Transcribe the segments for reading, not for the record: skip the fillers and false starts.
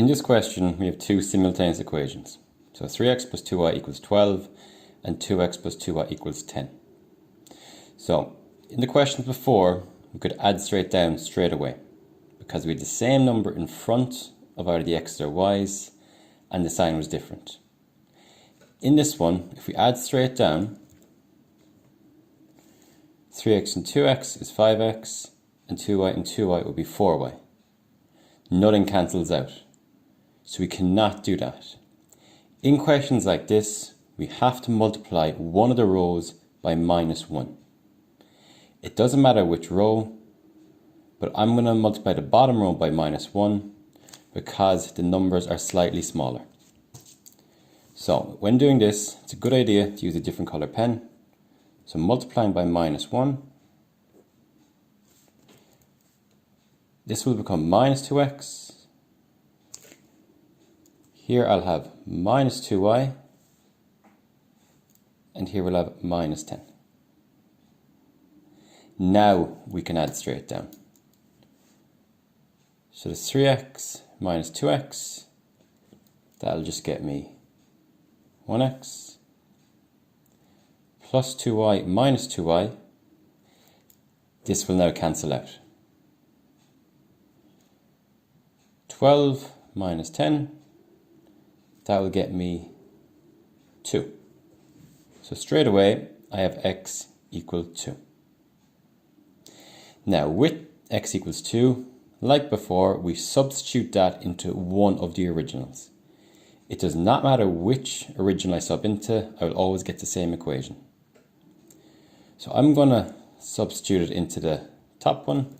In this question, we have two simultaneous equations. So 3x plus 2y equals 12 and 2x plus 2y equals 10. So in the questions before, we could add straight down straight away because we had the same number in front of either the x's or y's and the sign was different. In this one, if we add straight down, 3x and 2x is 5x and 2y and 2y will be 4y. Nothing cancels out. So we cannot do that. In questions like this, we have to multiply one of the rows by -1. It doesn't matter which row, but I'm going to multiply the bottom row by -1 because the numbers are slightly smaller. So when doing this, it's a good idea to use a different color pen. So multiplying by -1, this will become -2x. Here I'll have -2y, and here we'll have -10. Now we can add straight down. So the 3x minus 2x, that'll just get me 1x, plus 2y minus 2y, this will now cancel out. 12 minus 10, that will get me 2. So straight away, I have x equal 2. Now with x equals 2, like before, we substitute that into one of the originals. It does not matter which original I sub into, I will always get the same equation. So I'm going to substitute it into the top one.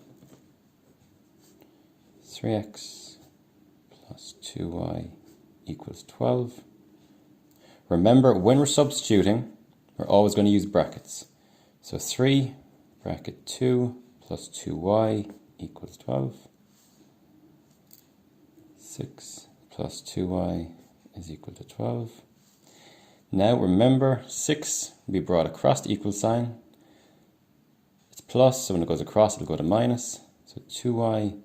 3x plus 2y equals 12. Remember, when we're substituting, we're always going to use brackets. So 3 bracket 2 plus 2y equals 12. 6 plus 2y is equal to 12. Now remember, 6 will be brought across the equal sign. It's plus, so when it goes across, it'll go to minus. So 2y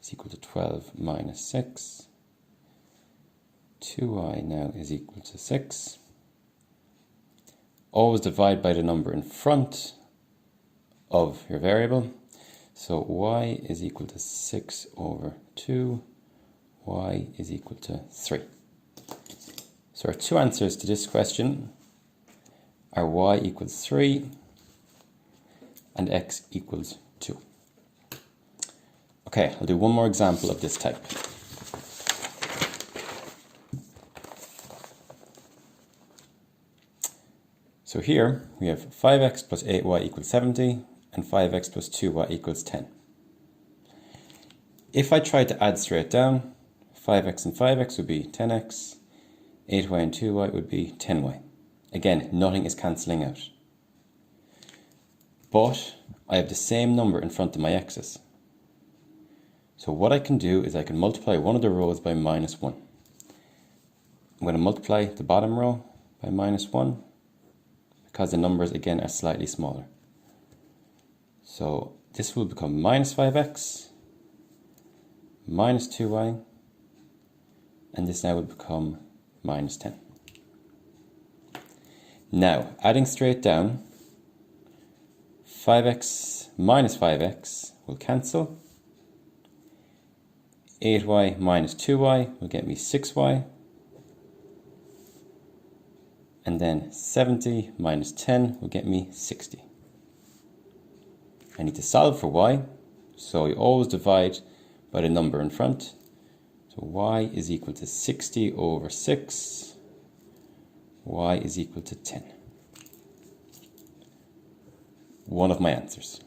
is equal to 12 minus 6. 2y now is equal to 6. Always divide by the number in front of your variable. So y is equal to 6 over 2. Y is equal to 3. So our two answers to this question are y equals 3 and x equals 2. Okay, I'll do one more example of this type. So here we have 5x plus 8y equals 70 and 5x plus 2y equals 10. If I tried to add straight down, 5x and 5x would be 10x, 8y and 2y would be 10y. Again, nothing is cancelling out. But I have the same number in front of my x's. So what I can do is I can multiply one of the rows by -1. I'm going to multiply the bottom row by -1 because the numbers again are slightly smaller. So this will become minus 5x, minus 2y, and this now will become minus 10. Now, adding straight down, 5x minus 5x will cancel. 8y minus 2y will get me 6y. And then 70 minus 10 will get me 60. I need to solve for y, so we always divide by the number in front. So y is equal to 60 over 6. Y is equal to 10. One of my answers.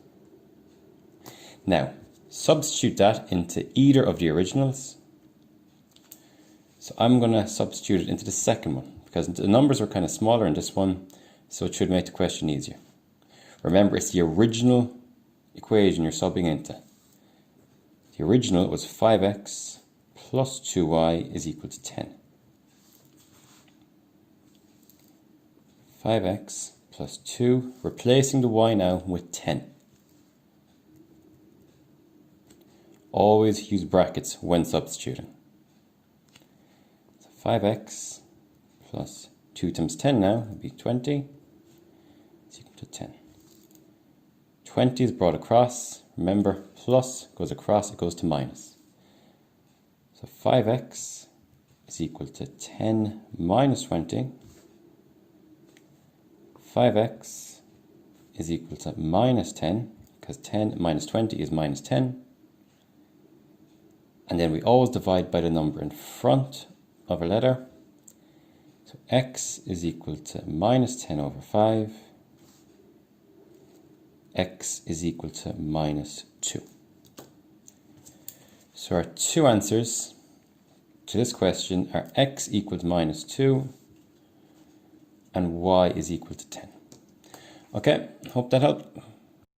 Now, substitute that into either of the originals. So I'm going to substitute it into the second one because the numbers are kind of smaller in this one, so it should make the question easier. Remember, it's the original equation you're subbing into. The original was 5x plus 2y is equal to 10. 5x plus 2, replacing the y now with 10. Always use brackets when substituting. 5x plus 2 times 10 now would be 20 is equal to 10. 20 is brought across. Remember, plus goes across, it goes to minus. So 5x is equal to 10 minus 20. 5x is equal to minus 10, because 10 minus 20 is minus 10. And then we always divide by the number in front of a letter. So x is equal to minus 10 over 5. X is equal to minus 2. So our two answers to this question are x equals minus 2 and y is equal to 10. Okay, hope that helped.